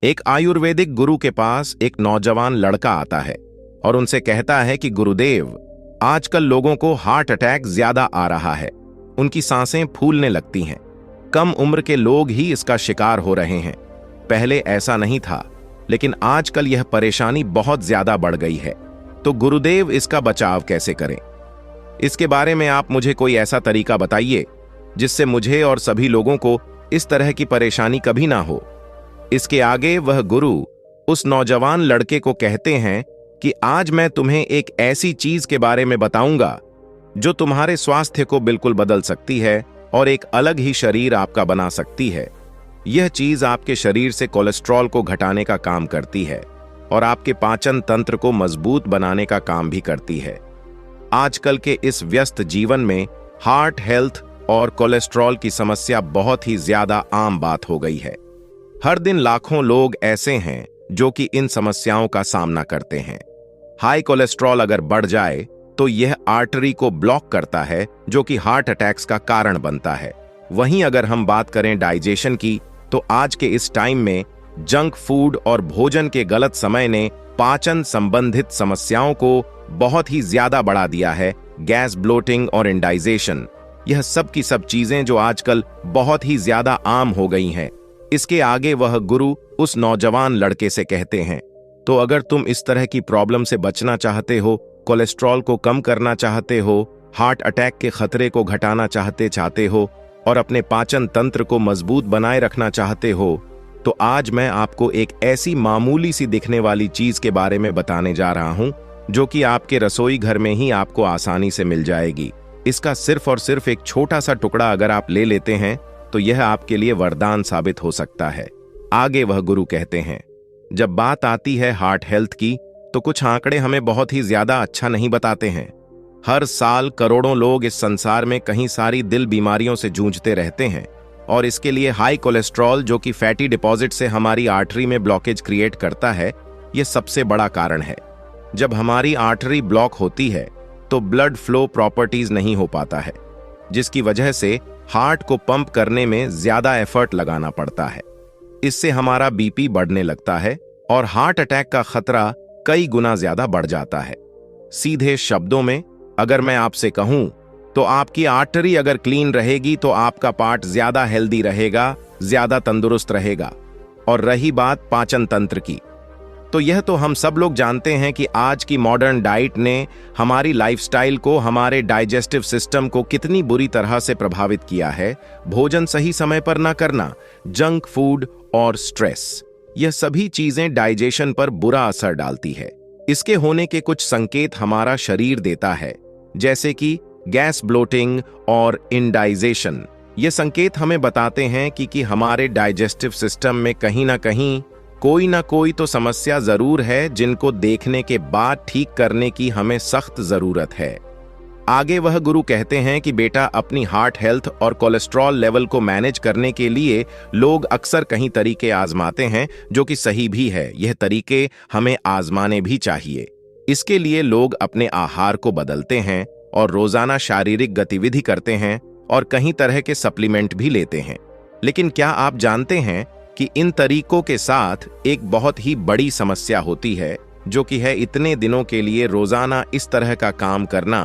एक आयुर्वेदिक गुरु के पास एक नौजवान लड़का आता है और उनसे कहता है कि गुरुदेव, आजकल लोगों को हार्ट अटैक ज्यादा आ रहा है, उनकी सांसें फूलने लगती हैं। कम उम्र के लोग ही इसका शिकार हो रहे हैं। पहले ऐसा नहीं था, लेकिन आजकल यह परेशानी बहुत ज्यादा बढ़ गई है। तो गुरुदेव, इसका बचाव कैसे करें? इसके बारे में आप मुझे कोई ऐसा तरीका बताइए जिससे मुझे और सभी लोगों को इस तरह की परेशानी कभी ना हो। इसके आगे वह गुरु उस नौजवान लड़के को कहते हैं कि आज मैं तुम्हें एक ऐसी चीज के बारे में बताऊंगा जो तुम्हारे स्वास्थ्य को बिल्कुल बदल सकती है और एक अलग ही शरीर आपका बना सकती है। यह चीज आपके शरीर से कोलेस्ट्रॉल को घटाने का काम करती है और आपके पाचन तंत्र को मजबूत बनाने का काम भी करती है। आजकल के इस व्यस्त जीवन में हार्ट हेल्थ और कोलेस्ट्रॉल की समस्या बहुत ही ज्यादा आम बात हो गई है। हर दिन लाखों लोग ऐसे हैं जो कि इन समस्याओं का सामना करते हैं। हाई कोलेस्ट्रॉल अगर बढ़ जाए तो यह आर्टरी को ब्लॉक करता है, जो कि हार्ट अटैक्स का कारण बनता है। वहीं अगर हम बात करें डाइजेशन की, तो आज के इस टाइम में जंक फूड और भोजन के गलत समय ने पाचन संबंधित समस्याओं को बहुत ही ज्यादा बढ़ा दिया है। गैस ब्लोटिंग और इंडाइजेशन, यह सब की सब चीजें जो आजकल बहुत ही ज्यादा आम हो गई हैं। इसके आगे वह गुरु उस नौजवान लड़के से कहते हैं, तो अगर तुम इस तरह की प्रॉब्लम से बचना चाहते हो, कोलेस्ट्रॉल को कम करना चाहते हो, हार्ट अटैक के खतरे को घटाना चाहते हो और अपने पाचन तंत्र को मजबूत बनाए रखना चाहते हो, तो आज मैं आपको एक ऐसी मामूली सी दिखने वाली चीज के बारे में बताने जा रहा हूं जो कि आपके रसोई घर में ही आपको आसानी से मिल जाएगी। इसका सिर्फ और सिर्फ एक छोटा सा टुकड़ा अगर आप ले लेते हैं तो यह आपके लिए वरदान साबित हो सकता है। आगे वह गुरु कहते हैं, जब बात आती है हार्ट हेल्थ की, तो कुछ आंकड़े हमें बहुत ही ज्यादा अच्छा नहीं बताते हैं। हर साल करोड़ों लोग इस संसार में कहीं सारी दिल बीमारियों से जूझते रहते हैं और इसके लिए हाई कोलेस्ट्रॉल, जो कि फैटी डिपॉजिट से हमारी आर्टरी में ब्लॉकेज क्रिएट करता है, यह सबसे बड़ा कारण है। जब हमारी आर्टरी ब्लॉक होती है तो ब्लड फ्लो प्रॉपर्टीज नहीं हो पाता है, जिसकी वजह से हार्ट को पंप करने में ज्यादा एफर्ट लगाना पड़ता है। इससे हमारा बीपी बढ़ने लगता है और हार्ट अटैक का खतरा कई गुना ज्यादा बढ़ जाता है। सीधे शब्दों में अगर मैं आपसे कहूं तो आपकी आर्टरी अगर क्लीन रहेगी तो आपका पार्ट ज्यादा हेल्दी रहेगा, ज्यादा तंदुरुस्त रहेगा। और रही बात पाचन तंत्र की, तो यह तो हम सब लोग जानते हैं कि आज की मॉडर्न डाइट ने हमारी लाइफस्टाइल को, हमारे डाइजेस्टिव सिस्टम को कितनी बुरी तरह से प्रभावित किया है। भोजन सही समय पर ना करना, जंक फूड और स्ट्रेस, यह सभी चीजें डाइजेशन पर बुरा असर डालती है। इसके होने के कुछ संकेत हमारा शरीर देता है, जैसे कि गैस ब्लोटिंग और इंडाइजेशन। ये संकेत हमें बताते हैं कि हमारे डाइजेस्टिव सिस्टम में कहीं ना कोई तो समस्या जरूर है, जिनको देखने के बाद ठीक करने की हमें सख्त जरूरत है। आगे वह गुरु कहते हैं कि बेटा, अपनी हार्ट हेल्थ और कोलेस्ट्रॉल लेवल को मैनेज करने के लिए लोग अक्सर कई तरीके आजमाते हैं, जो कि सही भी है। यह तरीके हमें आजमाने भी चाहिए। इसके लिए लोग अपने आहार को बदलते हैं और रोजाना शारीरिक गतिविधि करते हैं और कई तरह के सप्लीमेंट भी लेते हैं। लेकिन क्या आप जानते हैं कि इन तरीकों के साथ एक बहुत ही बड़ी समस्या होती है, जो कि है इतने दिनों के लिए रोजाना इस तरह का काम करना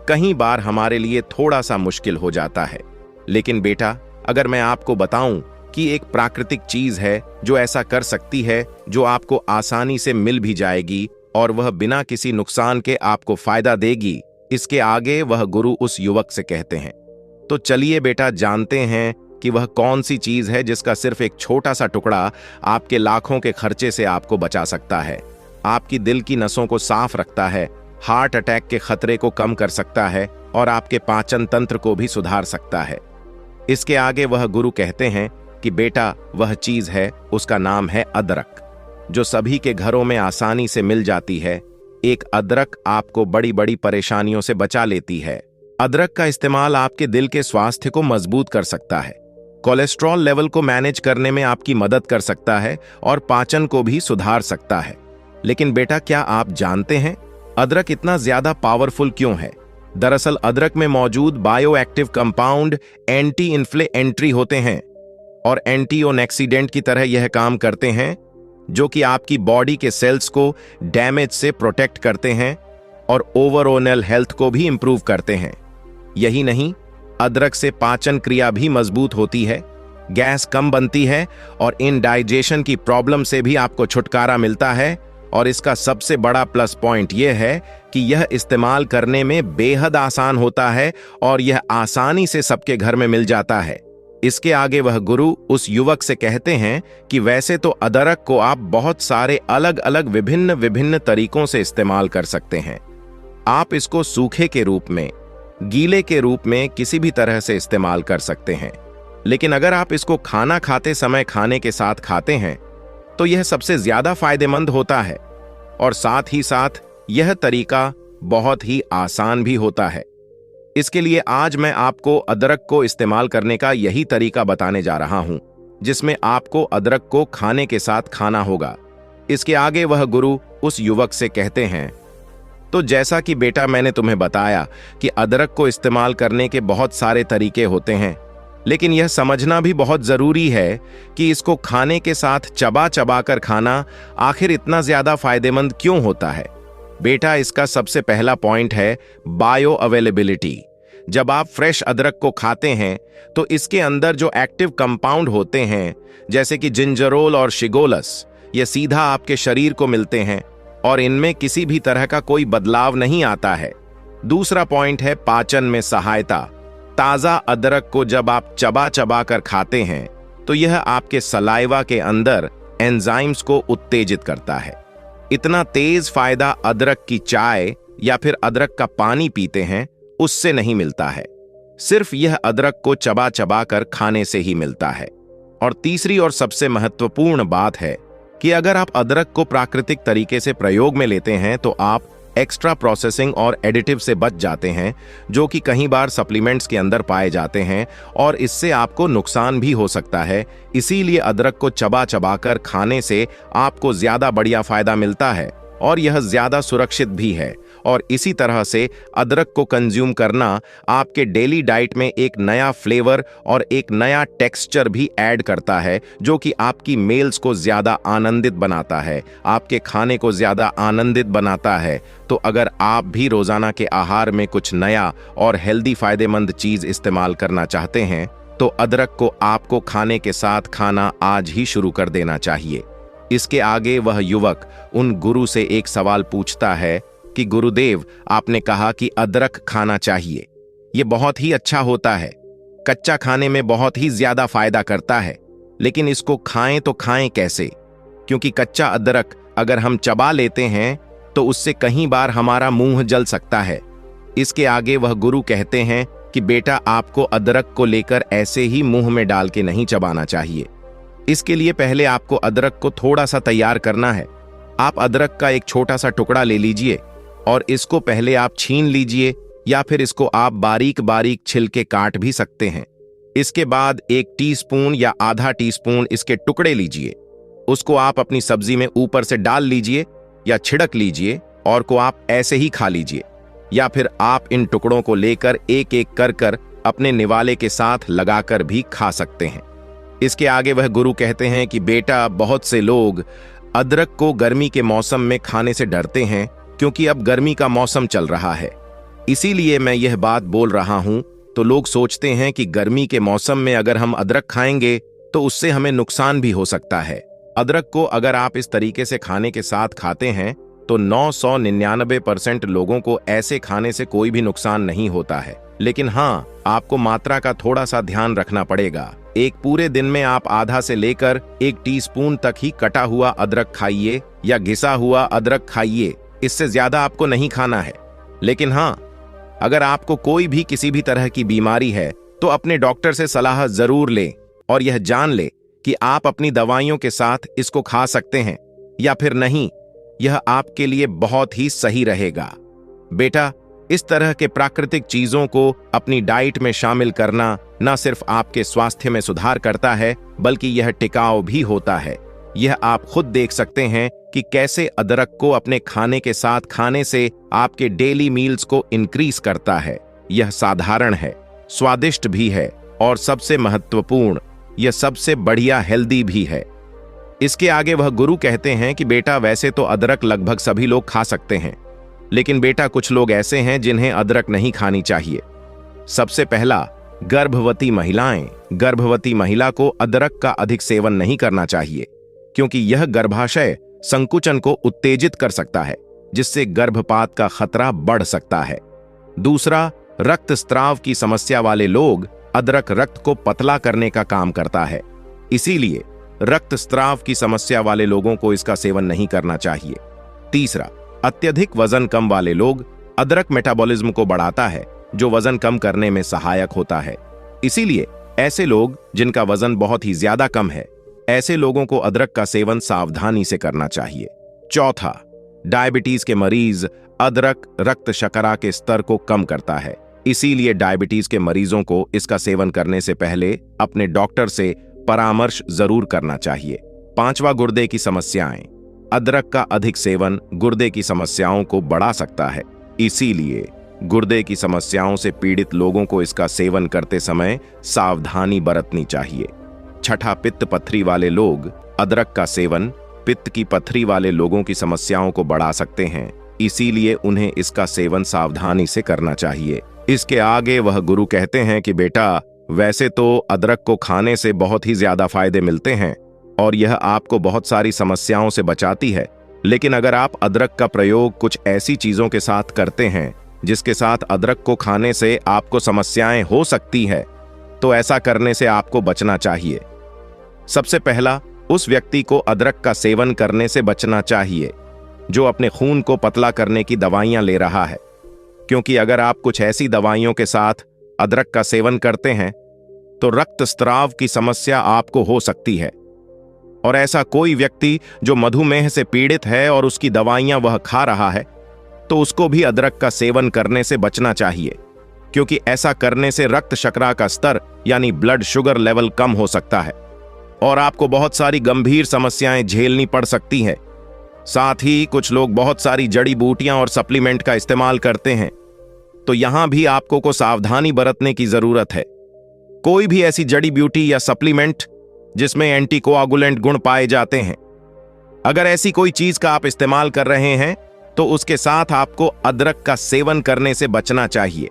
कई बार हमारे लिए थोड़ा सा मुश्किल हो जाता है। लेकिन बेटा, अगर मैं आपको बताऊं कि एक प्राकृतिक चीज है जो ऐसा कर सकती है, जो आपको आसानी से मिल भी जाएगी और वह बिना किसी नुकसान के आपको फायदा देगी, इसके आगे वह गुरु उस युवक से कहते हैं, तो चलिए बेटा, जानते हैं कि वह कौन सी चीज है जिसका सिर्फ एक छोटा सा टुकड़ा आपके लाखों के खर्चे से आपको बचा सकता है, आपकी दिल की नसों को साफ रखता है, हार्ट अटैक के खतरे को कम कर सकता है और आपके पाचन तंत्र को भी सुधार सकता है। इसके आगे वह गुरु कहते हैं कि बेटा, वह चीज है, उसका नाम है अदरक, जो सभी के घरों में आसानी से मिल जाती है। एक अदरक आपको बड़ी बड़ी परेशानियों से बचा लेती है। अदरक का इस्तेमाल आपके दिल के स्वास्थ्य को मजबूत कर सकता है, कोलेस्ट्रॉल लेवल को मैनेज करने में आपकी मदद कर सकता है और पाचन को भी सुधार सकता है। लेकिन बेटा, क्या आप जानते हैं अदरक इतना ज्यादा पावरफुल क्यों है? दरअसल अदरक में मौजूद bio active compound anti inflammatory होते हैं और एंटी ऑक्सीडेंट की तरह यह काम करते हैं। जो कि आपकी बॉडी के सेल्स को डैमेज से प्रोटेक्ट करते हैं और ओवरऑल हेल्थ को भी इंप्रूव करते हैं। यही नहीं, अदरक से पाचन क्रिया भी मजबूत होती है, गैस कम बनती है और इनडाइजेशन की प्रॉब्लम से भी आपको छुटकारा मिलता है। और इसका सबसे बड़ा प्लस पॉइंट यह है कि यह इस्तेमाल करने में बेहद आसान होता है और यह आसानी से सबके घर में मिल जाता है। इसके आगे वह गुरु उस युवक से कहते हैं कि वैसे तो अदरक को आप बहुत सारे अलग अलग विभिन्न विभिन्न तरीकों से इस्तेमाल कर सकते हैं। आप इसको सूखे के रूप में, गीले के रूप में किसी भी तरह से इस्तेमाल कर सकते हैं, लेकिन अगर आप इसको खाना खाते समय खाने के साथ खाते हैं तो यह सबसे ज्यादा फायदेमंद होता है। और साथ ही साथ यह तरीका बहुत ही आसान भी होता है। इसके लिए आज मैं आपको अदरक को इस्तेमाल करने का यही तरीका बताने जा रहा हूं, जिसमें आपको अदरक को खाने के साथ खाना होगा। इसके आगे वह गुरु उस युवक से कहते हैं, तो जैसा कि बेटा मैंने तुम्हें बताया कि अदरक को इस्तेमाल करने के बहुत सारे तरीके होते हैं, लेकिन यह समझना भी बहुत जरूरी है कि इसको खाने के साथ चबा चबा कर खाना आखिर इतना ज्यादा फायदेमंद क्यों होता है। बेटा, इसका सबसे पहला पॉइंट है बायो अवेलेबिलिटी। जब आप फ्रेश अदरक को खाते हैं तो इसके अंदर जो एक्टिव कंपाउंड होते हैं, जैसे कि जिंजरोल और शिगोलस, ये सीधा आपके शरीर को मिलते हैं और इनमें किसी भी तरह का कोई बदलाव नहीं आता है। दूसरा पॉइंट है पाचन में सहायता। ताजा अदरक को जब आप चबा चबा कर खाते हैं तो यह आपके सलाइवा के अंदर एंजाइम्स को उत्तेजित करता है। इतना तेज फायदा अदरक की चाय या फिर अदरक का पानी पीते हैं उससे नहीं मिलता है, सिर्फ यह अदरक को चबा चबा कर खाने से ही मिलता है। और तीसरी और सबसे महत्वपूर्ण बात है कि अगर आप अदरक को प्राकृतिक तरीके से प्रयोग में लेते हैं तो आप एक्स्ट्रा प्रोसेसिंग और एडिटिव से बच जाते हैं, जो कि कई बार सप्लीमेंट्स के अंदर पाए जाते हैं और इससे आपको नुकसान भी हो सकता है। इसीलिए अदरक को चबा चबा कर खाने से आपको ज्यादा बढ़िया फायदा मिलता है और यह ज्यादा सुरक्षित भी है। और इसी तरह से अदरक को कंज्यूम करना आपके डेली डाइट में एक नया फ्लेवर और एक नया टेक्सचर भी ऐड करता है, जो कि आपकी मील्स को ज्यादा आनंदित बनाता है, आपके खाने को ज्यादा आनंदित बनाता है। तो अगर आप भी रोजाना के आहार में कुछ नया और हेल्दी फायदेमंद चीज इस्तेमाल करना चाहते हैं तो अदरक को आपको खाने के साथ खाना आज ही शुरू कर देना चाहिए। इसके आगे वह युवक उन गुरु से एक सवाल पूछता है कि गुरुदेव, आपने कहा कि अदरक खाना चाहिए, ये बहुत ही अच्छा होता है, कच्चा खाने में बहुत ही ज्यादा फायदा करता है, लेकिन इसको खाएं तो खाएं कैसे? क्योंकि कच्चा अदरक अगर हम चबा लेते हैं तो उससे कई बार हमारा मुंह जल सकता है। इसके आगे वह गुरु कहते हैं कि बेटा, आपको अदरक को लेकर ऐसे ही मुंह में डाल के नहीं चबाना चाहिए। इसके लिए पहले आपको अदरक को थोड़ा सा तैयार करना है। आप अदरक का एक छोटा सा टुकड़ा ले लीजिए और इसको पहले आप छीन लीजिए या फिर इसको आप बारीक बारीक छिलके काट भी सकते हैं। इसके बाद 1 टीस्पून या आधा टीस्पून इसके टुकड़े लीजिए, उसको आप अपनी सब्जी में ऊपर से डाल लीजिए या छिड़क लीजिए और को आप ऐसे ही खा लीजिए, या फिर आप इन टुकड़ों को लेकर एक एक कर अपने निवाले के साथ लगाकर भी खा सकते हैं। इसके आगे वह गुरु कहते हैं कि बेटा, बहुत से लोग अदरक को गर्मी के मौसम में खाने से डरते हैं, क्योंकि अब गर्मी का मौसम चल रहा है। इसीलिए मैं यह बात बोल रहा हूं। तो लोग सोचते हैं कि गर्मी के मौसम में अगर हम अदरक खाएंगे तो उससे हमें नुकसान भी हो सकता है। अदरक को अगर आप इस तरीके से खाने के साथ खाते हैं तो 999% लोगों को ऐसे खाने से कोई भी नुकसान नहीं होता है। लेकिन हाँ, आपको मात्रा का थोड़ा सा ध्यान रखना पड़ेगा। एक पूरे दिन में आप आधा से लेकर 1 टीस्पून तक ही कटा हुआ अदरक खाइए या घिसा हुआ अदरक खाइए, इससे ज्यादा आपको नहीं खाना है। लेकिन हाँ, अगर आपको कोई भी किसी भी तरह की बीमारी है तो अपने डॉक्टर से सलाह जरूर लें और यह जान ले कि आप अपनी दवाइयों के साथ इसको खा सकते हैं या फिर नहीं। यह आपके लिए बहुत ही सही रहेगा। बेटा, इस तरह के प्राकृतिक चीजों को अपनी डाइट में शामिल करना न सिर्फ आपके स्वास्थ्य में सुधार करता है, बल्कि यह टिकाऊ भी होता है। यह आप खुद देख सकते हैं कि कैसे अदरक को अपने खाने के साथ खाने से आपके डेली मील्स को इंक्रीज करता है। यह साधारण है, स्वादिष्ट भी है और सबसे महत्वपूर्ण, यह सबसे बढ़िया हेल्दी भी है। इसके आगे वह गुरु कहते हैं कि बेटा वैसे तो अदरक लगभग सभी लोग खा सकते हैं, लेकिन बेटा कुछ लोग ऐसे हैं जिन्हें अदरक नहीं खानी चाहिए। सबसे पहला, गर्भवती महिलाएं। गर्भवती महिला को अदरक का अधिक सेवन नहीं करना चाहिए, क्योंकि यह गर्भाशय संकुचन को उत्तेजित कर सकता है, जिससे गर्भपात का खतरा बढ़ सकता है। दूसरा, रक्तस्राव की समस्या वाले लोग। अदरक रक्त को पतला करने का काम करता है, इसीलिए रक्तस्राव की समस्या वाले लोगों को इसका सेवन नहीं करना चाहिए। तीसरा, अत्यधिक वजन कम वाले लोग। अदरक मेटाबॉलिज्म को बढ़ाता है, जो वजन कम करने में सहायक होता है। इसीलिए ऐसे लोग जिनका वजन बहुत ही ज्यादा कम है, ऐसे लोगों को अदरक का सेवन सावधानी से करना चाहिए। चौथा, डायबिटीज के मरीज। अदरक रक्त शर्करा के स्तर को कम करता है, इसीलिए डायबिटीज के मरीजों को इसका सेवन करने से पहले अपने डॉक्टर से परामर्श जरूर करना चाहिए। पांचवा, गुर्दे की समस्याएं। अदरक का अधिक सेवन गुर्दे की समस्याओं को बढ़ा सकता है, इसीलिए गुर्दे की समस्याओं से पीड़ित लोगों को इसका सेवन करते समय सावधानी बरतनी चाहिए। छठा, पित्त पथरी वाले लोग। अदरक का सेवन पित्त की पथरी वाले लोगों की समस्याओं को बढ़ा सकते हैं, इसीलिए उन्हें इसका सेवन सावधानी से करना चाहिए। इसके आगे वह गुरु कहते हैं कि बेटा वैसे तो अदरक को खाने से बहुत ही ज्यादा फायदे मिलते हैं और यह आपको बहुत सारी समस्याओं से बचाती है, लेकिन अगर आप अदरक का प्रयोग कुछ ऐसी चीजों के साथ करते हैं जिसके साथ अदरक को खाने से आपको समस्याएं हो सकती है, तो ऐसा करने से आपको बचना चाहिए। सबसे पहला, उस व्यक्ति को अदरक का सेवन करने से बचना चाहिए जो अपने खून को पतला करने की दवाइयां ले रहा है, क्योंकि अगर आप कुछ ऐसी दवाइयों के साथ अदरक का सेवन करते हैं तो रक्तस्राव की समस्या आपको हो सकती है। और ऐसा कोई व्यक्ति जो मधुमेह से पीड़ित है और उसकी दवाइयां वह खा रहा है, तो उसको भी अदरक का सेवन करने से बचना चाहिए, क्योंकि ऐसा करने से रक्त शर्करा का स्तर यानी ब्लड शुगर लेवल कम हो सकता है और आपको बहुत सारी गंभीर समस्याएं झेलनी पड़ सकती है। साथ ही कुछ लोग बहुत सारी जड़ी बूटियां और सप्लीमेंट का इस्तेमाल करते हैं, तो यहां भी आपको को सावधानी बरतने की जरूरत है। कोई भी ऐसी जड़ी बूटी या सप्लीमेंट जिसमें एंटीकोआगुलेंट गुण पाए जाते हैं, अगर ऐसी कोई चीज का आप इस्तेमाल कर रहे हैं तो उसके साथ आपको अदरक का सेवन करने से बचना चाहिए।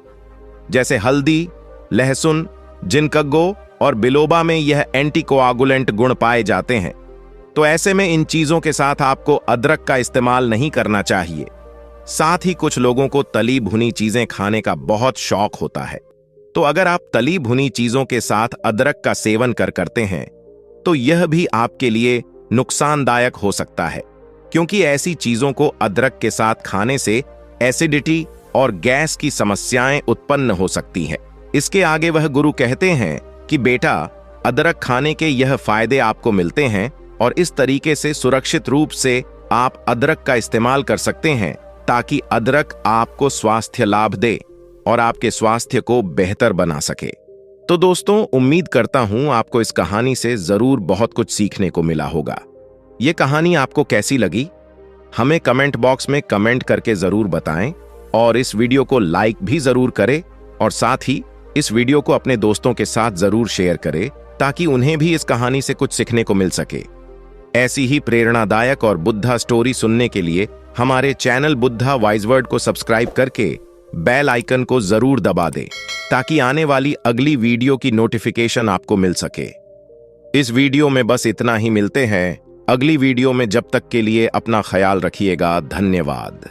जैसे हल्दी, लहसुन, जिनकग्गो और बिलोबा में यह एंटीकोआगुलेंट गुण पाए जाते हैं, तो ऐसे में इन चीजों के साथ आपको अदरक का इस्तेमाल नहीं करना चाहिए। साथ ही कुछ लोगों को तली भुनी चीजें खाने का बहुत शौक होता है, तो अगर आप तली भुनी चीजों के साथ अदरक का सेवन करते हैं तो यह भी आपके लिए नुकसानदायक हो सकता है, क्योंकि ऐसी चीजों को अदरक के साथ खाने से एसिडिटी और गैस की समस्याएं उत्पन्न हो सकती हैं। इसके आगे वह गुरु कहते हैं कि बेटा अदरक खाने के यह फायदे आपको मिलते हैं और इस तरीके से सुरक्षित रूप से आप अदरक का इस्तेमाल कर सकते हैं ताकि अदरक आपको स्वास्थ्य लाभ दे और आपके स्वास्थ्य को बेहतर बना सके। तो दोस्तों, उम्मीद करता हूं आपको इस कहानी से जरूर बहुत कुछ सीखने को मिला होगा। ये कहानी आपको कैसी लगी हमें कमेंट बॉक्स में कमेंट करके जरूर बताएं और इस वीडियो को लाइक भी जरूर करें और साथ ही इस वीडियो को अपने दोस्तों के साथ जरूर शेयर करें ताकि उन्हें भी इस कहानी से कुछ सीखने को मिल सके। ऐसी ही प्रेरणादायक और बुद्धा स्टोरी सुनने के लिए हमारे चैनल बुद्धा वाइज वर्ड को सब्सक्राइब करके बेल आइकन को जरूर दबा दें ताकि आने वाली अगली वीडियो की नोटिफिकेशन आपको मिल सके। इस वीडियो में बस इतना ही, मिलते हैं अगली वीडियो में। जब तक के लिए अपना ख्याल रखिएगा। धन्यवाद।